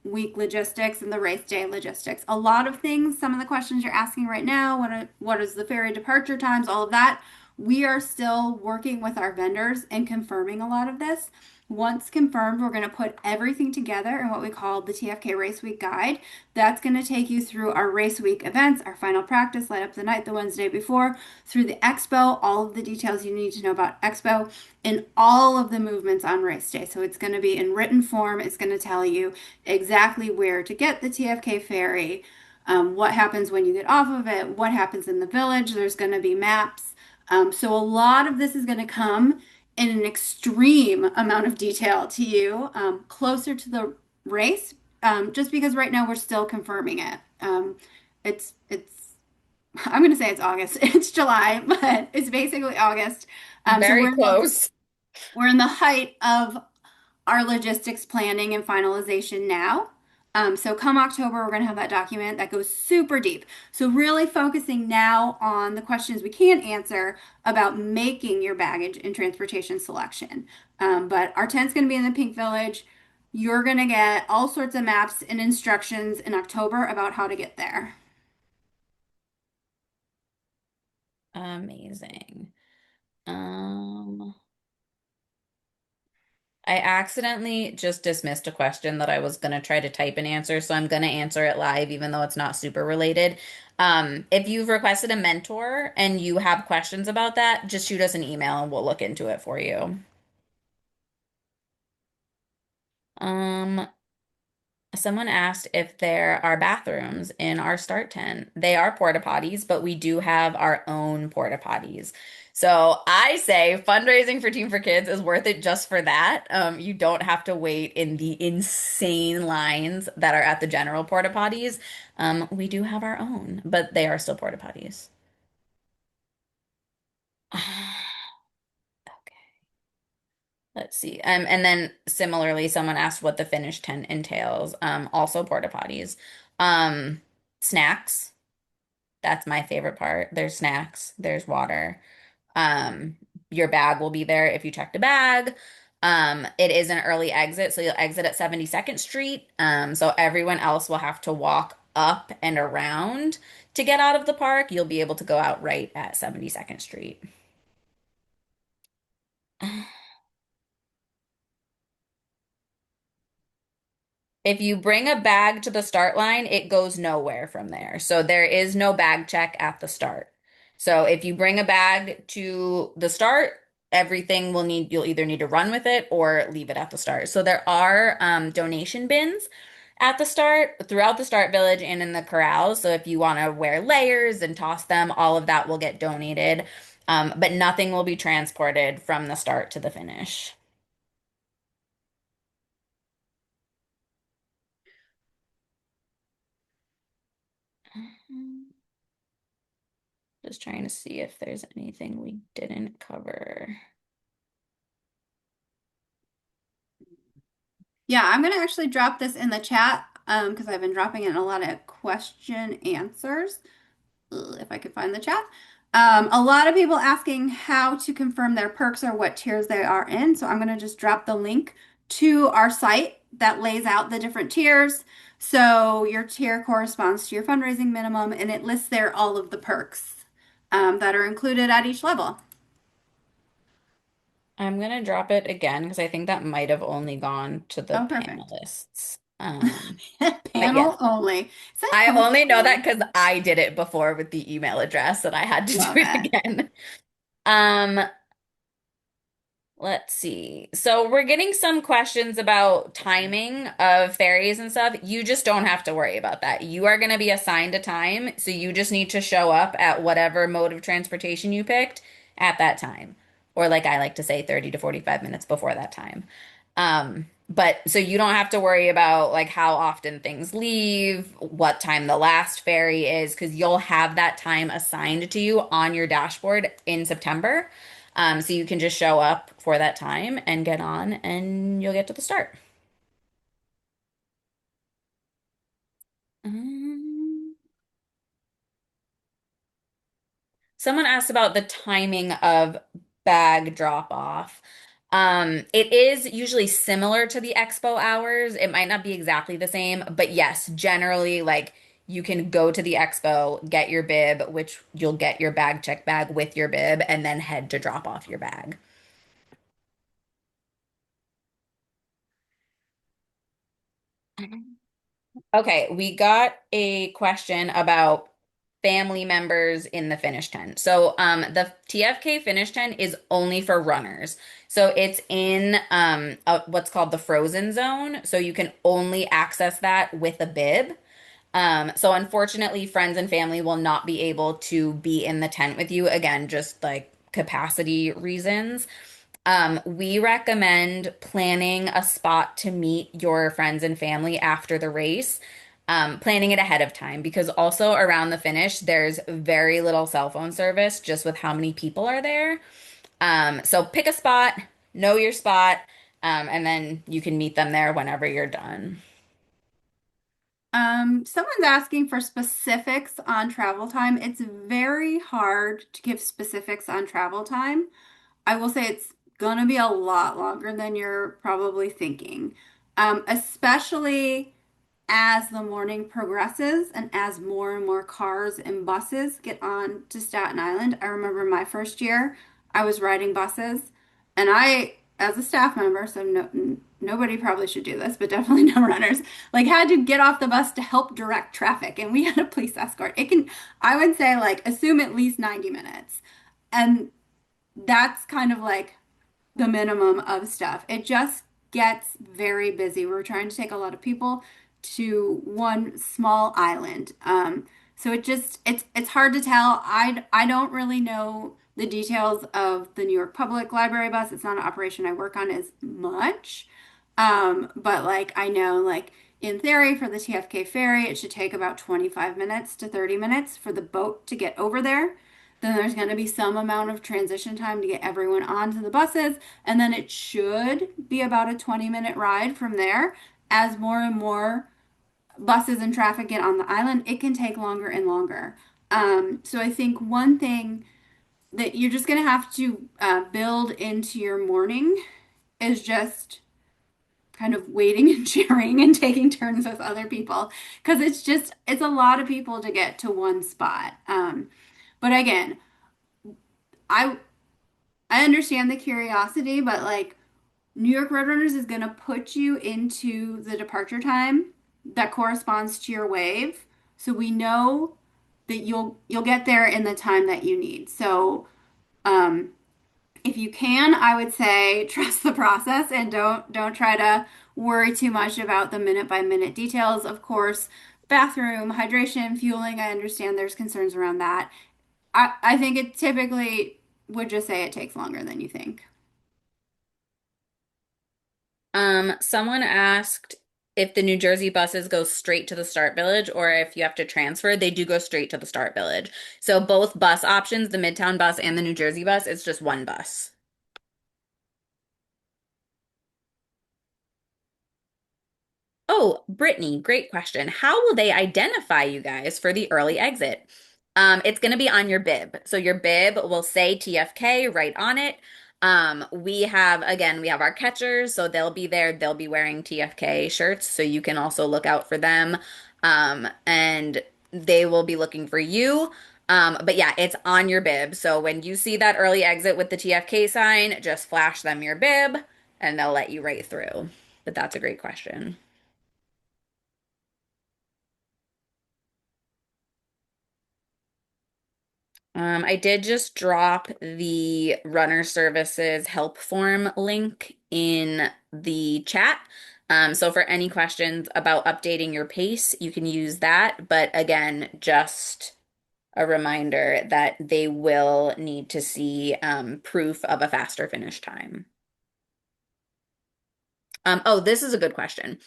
week logistics and the race day logistics. A lot of things, some of the questions you're asking right now, what is the ferry departure times, all of that. We are still working with our vendors and confirming a lot of this. Once confirmed, we're going to put everything together in what we call the TFK Race Week Guide. That's going to take you through our race week events, our final practice, light up the night the Wednesday before, through the expo, all of the details you need to know about expo, and all of the movements on race day. So it's going to be in written form. It's going to tell you exactly where to get the TFK ferry, what happens when you get off of it, what happens in the village. There's going to be maps. So a lot of this is going to come in an extreme amount of detail to you closer to the race, just because right now we're still confirming it. It's I'm going to say it's August. It's July, but it's basically August. So Very close. we're in the height of our logistics planning and finalization now. So come October, we're going to have that document that goes super deep. So really focusing now on the questions we can't answer about making your baggage and transportation selection. But our tent's going to be in the Pink Village. You're going to get all sorts of maps and instructions in October about how to get there. Amazing. Um, I accidentally just dismissed a question that I was going to try to type and answer, so I'm going to answer it live, even though it's not super related. If you've requested a mentor and you have questions about that, just shoot us an email and we'll look into it for you. Um, Someone asked if there are bathrooms in our start tent. They are porta potties, but we do have our own porta potties. So I say fundraising for Team for Kids is worth it just for that. You don't have to wait in the insane lines that are at the general porta potties. We do have our own, but they are still porta potties. Let's see. And then similarly, someone asked what the Finnish tent entails. Also porta potties. Um, Snacks. That's my favorite part. There's snacks, there's water. Um, your bag will be there if you checked a bag. It is an early exit, so you'll exit at 72nd Street. So everyone else will have to walk up and around to get out of the park. You'll be able to go out right at 72nd Street. If you bring a bag to the start line, it goes nowhere from there. So there is no bag check at the start. So if you bring a bag to the start, everything you'll either need to run with it or leave it at the start. So there are donation bins at the start, throughout the start village and in the corrals. So if you want to wear layers and toss them, all of that will get donated. But nothing will be transported from the start to the finish. Just trying to see if there's anything we didn't cover. Yeah, I'm gonna actually drop this in the chat because I've been dropping in a lot of question answers. If I could find the chat. A lot of people asking how to confirm their perks or what tiers they are in. So I'm gonna just drop the link to our site that lays out the different tiers. So your tier corresponds to your fundraising minimum, and it lists there all of the perks that are included at each level. I'm gonna drop it again because I think that might have only gone to the Oh, perfect. panelists. But yes, Panel only. Is that I host only know that only? because I did it before with the email address and I had to do Love it it. again. Um, Let's see. So we're getting some questions about timing of ferries and stuff. You just don't have to worry about that. You are going to be assigned a time, so you just need to show up at whatever mode of transportation you picked at that time. Or like I like to say 30 to 45 minutes before that time. But so you don't have to worry about like how often things leave, what time the last ferry is, because you'll have that time assigned to you on your dashboard in September. So you can just show up for that time and get on, and you'll get to the start. Um, Someone asked about the timing of bag drop off. It is usually similar to the expo hours. It might not be exactly the same, but yes, generally, like you can go to the expo, get your bib, which you'll get your bag check bag with your bib, and then head to drop off your bag. Okay, we got a question about family members in the finish tent. So, the TFK finish tent is only for runners. So it's in what's called the frozen zone. So you can only access that with a bib. So unfortunately, friends and family will not be able to be in the tent with you again, just like capacity reasons. We recommend planning a spot to meet your friends and family after the race, planning it ahead of time because also around the finish, there's very little cell phone service just with how many people are there. So pick a spot, know your spot, and then you can meet them there whenever you're done. Someone's asking for specifics on travel time. It's very hard to give specifics on travel time. I will say it's gonna be a lot longer than you're probably thinking. Especially as the morning progresses and as more and more cars and buses get on to Staten Island. I remember my first year, I was riding buses, and as a staff member, so nobody probably should do this, but definitely no runners, like had to get off the bus to help direct traffic, and we had a police escort. I would say, like, assume at least 90 minutes. And that's kind of like the minimum of stuff. It just gets very busy. We're trying to take a lot of people to one small island. So it's hard to tell. I don't really know the details of the New York Public Library bus. It's not an operation I work on as much. But like I know like in theory for the TFK ferry, it should take about 25 minutes to 30 minutes for the boat to get over there. Then there's going to be some amount of transition time to get everyone onto the buses. And then it should be about a 20-minute ride from there. As more and more buses and traffic get on the island, it can take longer and longer. So I think one thing that you're just going to have to build into your morning is just kind of waiting and cheering and taking turns with other people because it's a lot of people to get to one spot. But again, I I understand the curiosity, but like New York Roadrunners is going to put you into the departure time that corresponds to your wave. So we know that you'll get there in the time that you need. So um, if you can, I would say trust the process and don't try to worry too much about the minute by minute details. Of course, bathroom, hydration, fueling, I understand there's concerns around that. I think it typically would just say it takes longer than you think. Someone asked if the New Jersey buses go straight to the start village or if you have to transfer. They do go straight to the start village. So both bus options, the Midtown bus and the New Jersey bus, it's just one bus. Oh, Brittany, great question. How will they identify you guys for the early exit? It's going to be on your bib. So your bib will say TFK right on it. We have our catchers, so they'll be there. They'll be wearing TFK shirts, so you can also look out for them. And they will be looking for you. But yeah, it's on your bib. So when you see that early exit with the TFK sign, just flash them your bib and they'll let you right through. But that's a great question. I did just drop the runner services help form link in the chat. So for any questions about updating your pace, you can use that. But again, just a reminder that they will need to see proof of a faster finish time. Oh, this is a good question.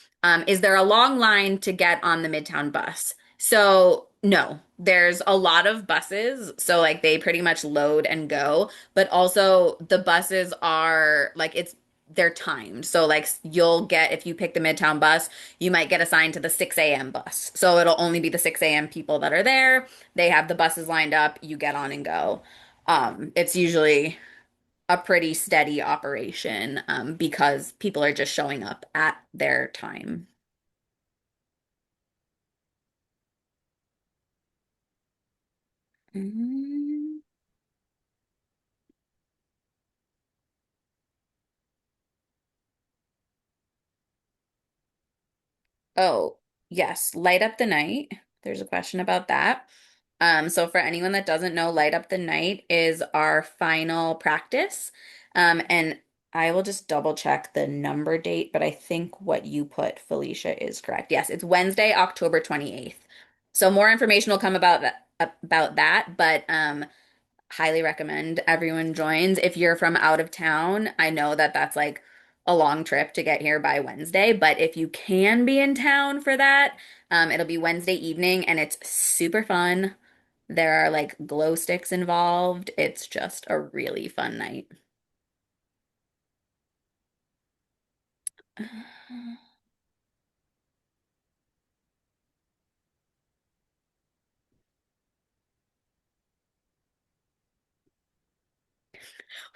Is there a long line to get on the Midtown bus? So, no, there's a lot of buses. So, like, they pretty much load and go, but also the buses are like, they're timed. So, like, you'll get, if you pick the Midtown bus, you might get assigned to the 6 a.m. bus. So, it'll only be the 6 a.m. people that are there. They have the buses lined up, you get on and go. It's usually a pretty steady operation because people are just showing up at their time. Mm. Oh, yes, light up the night. There's a question about that. So for anyone that doesn't know, Light Up the Night is our final practice. And I will just double check the number date, but I think what you put, Felicia, is correct. Yes, it's Wednesday, October 28th. So more information will come about that, but highly recommend everyone joins. If you're from out of town, I know that that's like a long trip to get here by Wednesday, but if you can be in town for that, it'll be Wednesday evening and it's super fun. There are like glow sticks involved. It's just a really fun night.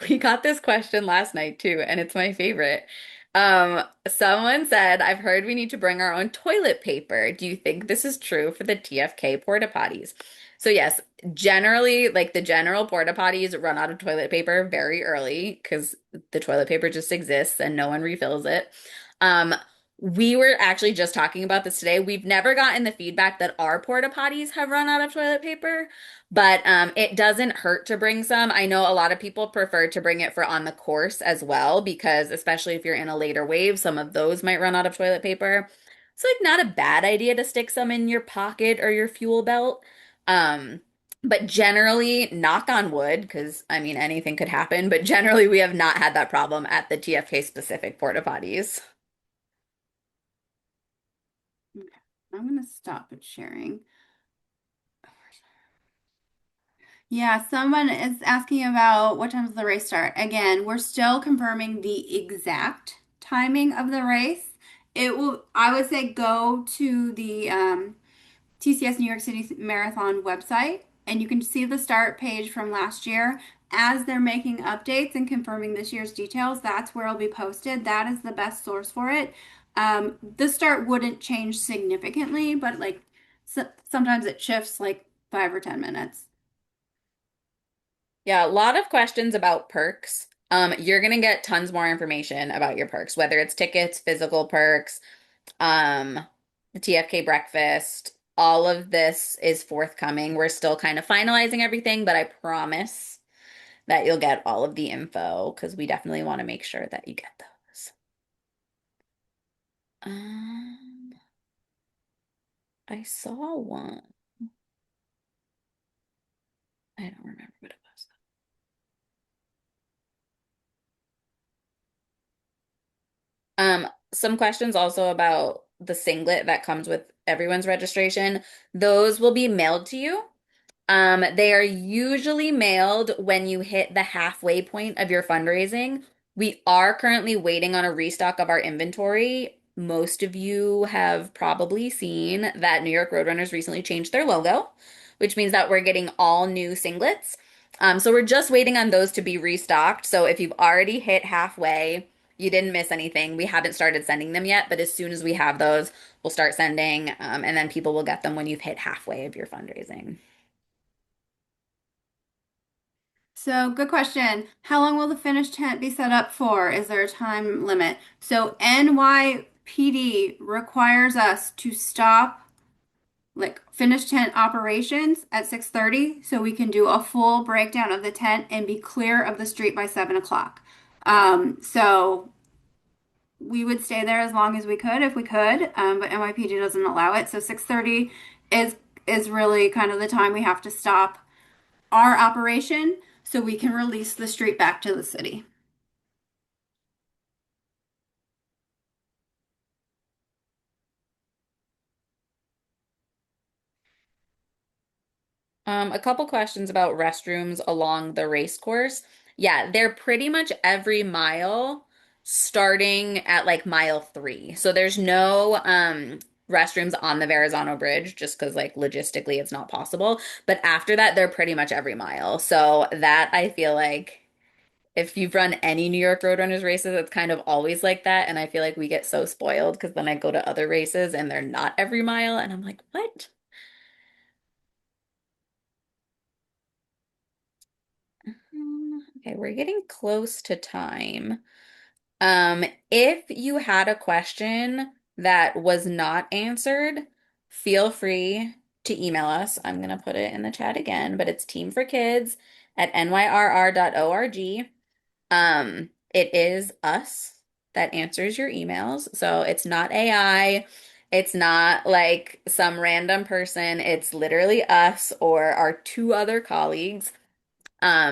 We got this question last night too, and it's my favorite. Someone said, I've heard we need to bring our own toilet paper. Do you think this is true for the TFK porta potties? So yes, generally, like the general porta potties run out of toilet paper very early because the toilet paper just exists and no one refills it. Um, we were actually just talking about this today. We've never gotten the feedback that our porta potties have run out of toilet paper. But it doesn't hurt to bring some. I know a lot of people prefer to bring it for on the course as well, because especially if you're in a later wave, some of those might run out of toilet paper. It's like not a bad idea to stick some in your pocket or your fuel belt. Um, but generally, knock on wood, because I mean anything could happen, but generally we have not had that problem at the TFK specific porta potties. Okay, I'm gonna stop it sharing. Yeah, someone is asking about what time does the race start. Again, we're still confirming the exact timing of the race. I would say go to the TCS New York City Marathon website and you can see the start page from last year. as they're making updates and confirming this year's details, that's where it'll be posted. That is the best source for it. The start wouldn't change significantly, but like sometimes it shifts like 5 or 10 minutes. Yeah, a lot of questions about perks. You're gonna get tons more information about your perks, whether it's tickets, physical perks, um, the TFK breakfast. All of this is forthcoming. We're still kind of finalizing everything, but I promise that you'll get all of the info because we definitely want to make sure that you get those. I saw one. I don't remember what it was. Some questions also about the singlet that comes with everyone's registration. Those will be mailed to you. They are usually mailed when you hit the halfway point of your fundraising. We are currently waiting on a restock of our inventory. Most of you have probably seen that New York Roadrunners recently changed their logo, which means that we're getting all new singlets. So we're just waiting on those to be restocked. So if you've already hit halfway, you didn't miss anything. We haven't started sending them yet, but as soon as we have those, we'll start sending, and then people will get them when you've hit halfway of your fundraising. So, good question. How long will the finish tent be set up for? Is there a time limit? So, NYPD requires us to stop like finish tent operations at 6:30 so we can do a full breakdown of the tent and be clear of the street by 7 o'clock. So we would stay there as long as we could if we could, but NYPD doesn't allow it. So 6:30 is is really kind of the time we have to stop our operation so we can release the street back to the city. A couple questions about restrooms along the race course. Yeah, they're pretty much every mile starting at like mile 3. So there's no restrooms on the Verrazano Bridge just because like logistically it's not possible. But after that, they're pretty much every mile. So that I feel like if you've run any New York Roadrunners races, it's kind of always like that. And I feel like we get so spoiled because then I go to other races and they're not every mile. And I'm like, what? Okay, we're getting close to time. Um, if you had a question that was not answered, feel free to email us. I'm gonna put it in the chat again, but it's teamforkids@nyrr.org. It is us that answers your emails, so it's not AI. It's not like some random person. It's literally us or our two other colleagues.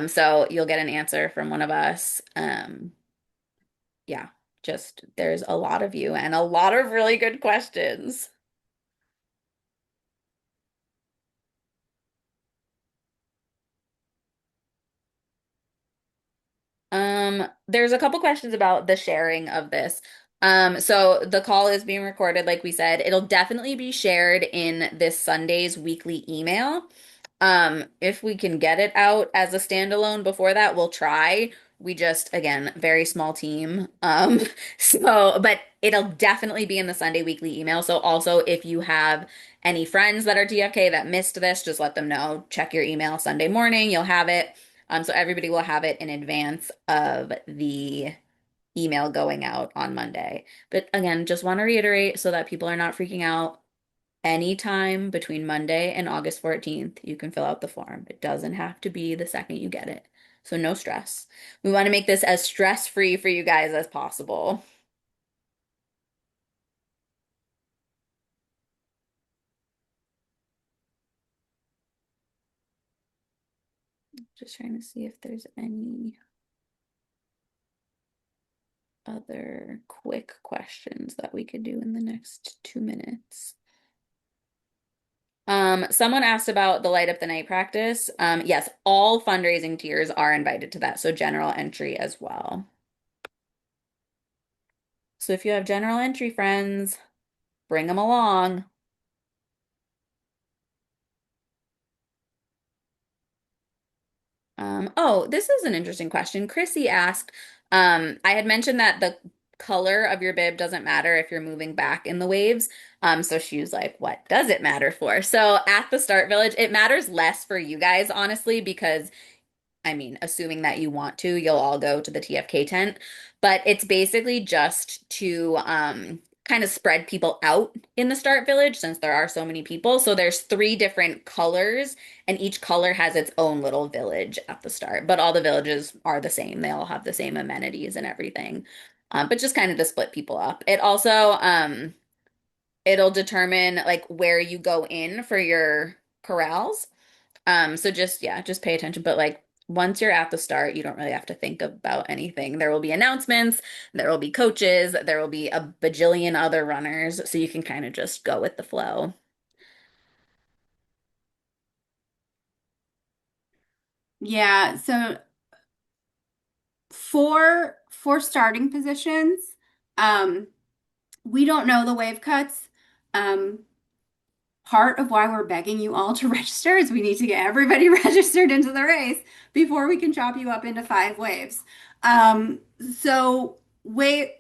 So you'll get an answer from one of us. Yeah, just there's a lot of you and a lot of really good questions. There's a couple questions about the sharing of this. So the call is being recorded, like we said. It'll definitely be shared in this Sunday's weekly email. If we can get it out as a standalone before that, we'll try. We just, again, very small team. So, but it'll definitely be in the Sunday weekly email. So also if you have any friends that are TFK that missed this, just let them know. Check your email Sunday morning, you'll have it. So everybody will have it in advance of the email going out on Monday. But again, just want to reiterate so that people are not freaking out. Anytime between Monday and August 14th, you can fill out the form. It doesn't have to be the second you get it. So no stress. We want to make this as stress-free for you guys as possible. Just trying to see if there's any other quick questions that we could do in the next 2 minutes. Someone asked about the Light Up the Night practice. Yes, all fundraising tiers are invited to that, so general entry as well. So if you have general entry friends, bring them along. Oh, this is an interesting question. Chrissy asked, I had mentioned that the color of your bib doesn't matter if you're moving back in the waves. So she was like, what does it matter for? So at the start village, it matters less for you guys, honestly, because I mean, assuming that you want to, you'll all go to the TFK tent, but it's basically just to kind of spread people out in the start village since there are so many people. So there's three different colors, and each color has its own little village at the start, but all the villages are the same. They all have the same amenities and everything. But just kind of to split people up. It also it'll determine like where you go in for your corrals. So just yeah, just pay attention. But like once you're at the start, you don't really have to think about anything. There will be announcements, there will be coaches, there will be a bajillion other runners, so you can kind of just go with the flow. Yeah, so for starting positions, um, we don't know the wave cuts. Um, Part of why we're begging you all to register is we need to get everybody registered into the race before we can chop you up into five waves. So wave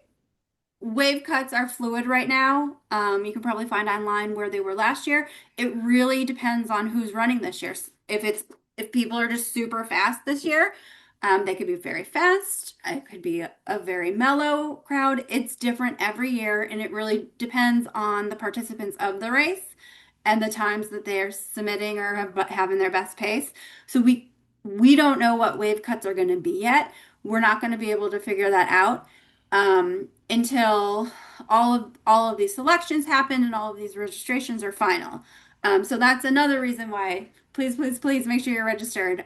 cuts are fluid right now. You can probably find online where they were last year. It really depends on who's running this year. If people are just super fast this year, they could be very fast. It could be a very mellow crowd. It's different every year, and it really depends on the participants of the race and the times that they're submitting or having their best pace. So we don't know what wave cuts are going to be yet. We're not going to be able to figure that out until all of these selections happen and all of these registrations are final. So that's another reason why please, please, please make sure you're registered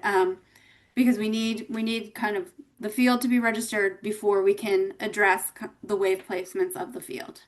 because we need kind of the field to be registered before we can address the wave placements of the field.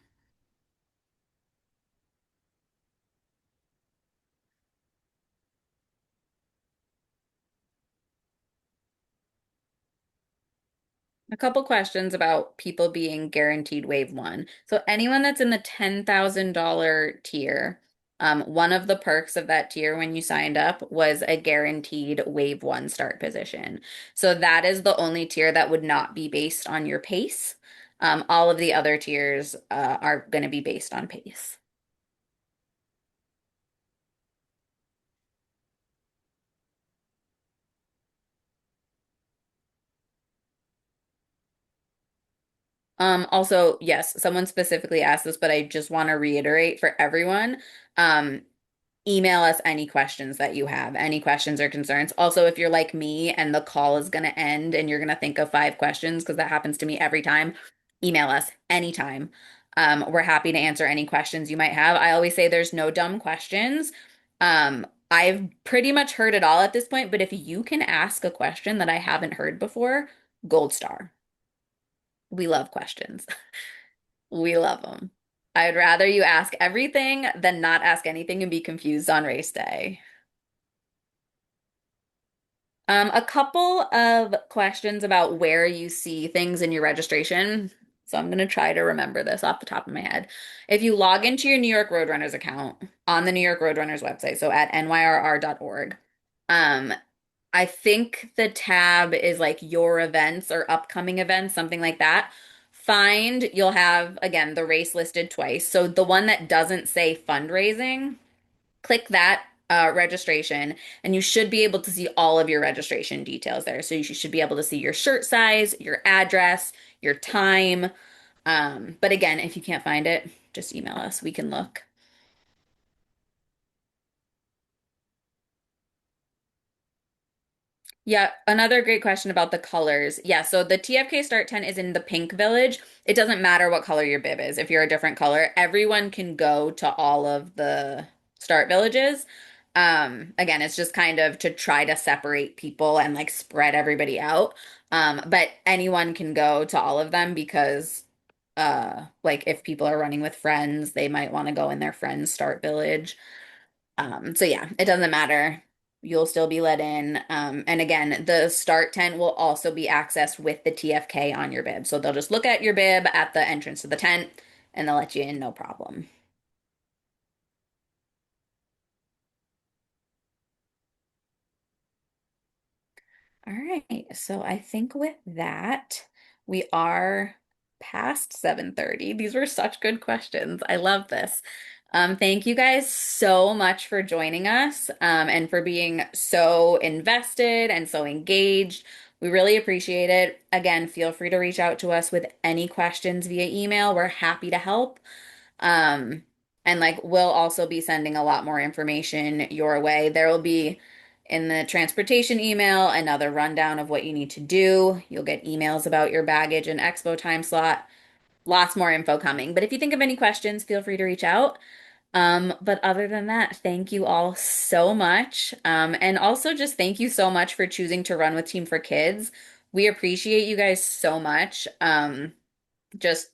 A couple questions about people being guaranteed wave one. So anyone that's in the $10,000 tier, one of the perks of that tier when you signed up was a guaranteed wave one start position. So that is the only tier that would not be based on your pace. All of the other tiers, are going to be based on pace. Also, yes, someone specifically asked this, but I just want to reiterate for everyone. Um, Email us any questions that you have, any questions or concerns. Also, if you're like me and the call is going to end and you're going to think of five questions, because that happens to me every time, email us anytime. We're happy to answer any questions you might have. I always say there's no dumb questions. I've pretty much heard it all at this point, but if you can ask a question that I haven't heard before, gold star. We love questions. We love them. I'd rather you ask everything than not ask anything and be confused on race day. A couple of questions about where you see things in your registration. So I'm going to try to remember this off the top of my head. If you log into your New York Roadrunners account on the New York Roadrunners website, so at nyrr.org, um, I think the tab is like your events or upcoming events, something like that. You'll have, again, the race listed twice. So the one that doesn't say fundraising, click that registration, and you should be able to see all of your registration details there. So you should be able to see your shirt size, your address, your time. But again, if you can't find it, just email us. We can look. Yeah, another great question about the colors. Yeah, so the TFK Start tent is in the pink village. It doesn't matter what color your bib is. If you're a different color, everyone can go to all of the start villages. Again, it's just kind of to try to separate people and like spread everybody out. But anyone can go to all of them because like if people are running with friends, they might want to go in their friend's start village. So yeah, it doesn't matter. You'll still be let in. And again, the start tent will also be accessed with the TFK on your bib. So they'll just look at your bib at the entrance to the tent and they'll let you in, no problem. All right. So I think with that, we are past 7:30. These were such good questions. I love this. Thank you guys so much for joining us, and for being so invested and so engaged. We really appreciate it. Again, feel free to reach out to us with any questions via email. We're happy to help. Um, and like we'll also be sending a lot more information your way. There will be in the transportation email another rundown of what you need to do. You'll get emails about your baggage and expo time slot. Lots more info coming. But if you think of any questions, feel free to reach out. But other than that, thank you all so much. And also just thank you so much for choosing to run with Team for Kids. We appreciate you guys so much. Just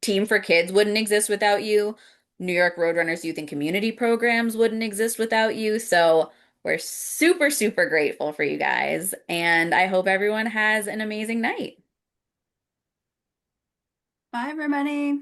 Team for Kids wouldn't exist without you. New York Roadrunners Youth and Community Programs wouldn't exist without you. So we're super, super grateful for you guys. And I hope everyone has an amazing night. Bye, everybody.